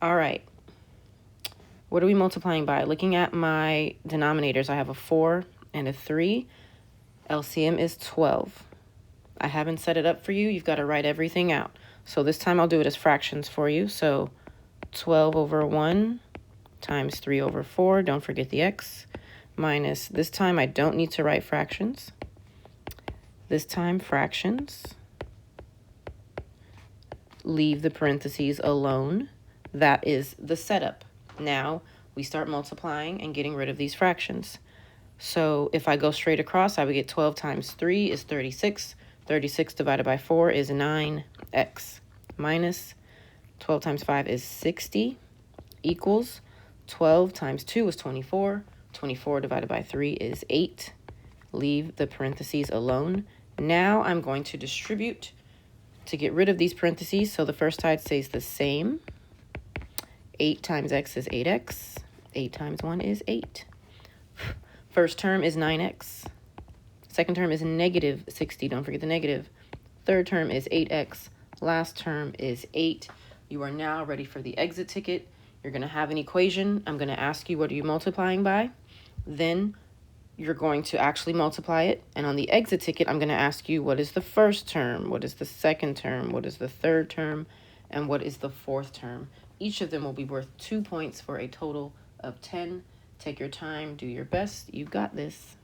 All right. What are we multiplying by? Looking at my denominators, I have a 4 and a 3. LCM is 12. I haven't set it up for you. You've got to write everything out. So this time I'll do it as fractions for you. So 12 over 1 times 3 over 4. Don't forget the x. Minus, this time I don't need to write fractions. This time fractions. Leave the parentheses alone. That is the setup. Now we start multiplying and getting rid of these fractions. So if I go straight across, I would get 12 times 3 is 36. 36 divided by 4 is 9x. Minus 12 times 5 is 60 equals 12 times 2 is 24. 24 divided by 3 is 8. Leave the parentheses alone. Now I'm going to distribute to get rid of these parentheses. So the first side stays the same. 8 times x is 8x. 8 times 1 is 8. First term is 9x. Second term is negative 60. Don't forget the negative. Third term is 8x. Last term is 8. You are now ready for the exit ticket. You're going to have an equation. I'm going to ask you, what are you multiplying by? Then you're going to actually multiply it. And on the exit ticket, I'm going to ask you, what is the first term? What is the second term? What is the third term? And what is the fourth term? Each of them will be worth 2 points for a total of 10. Take your time. Do your best. You got this.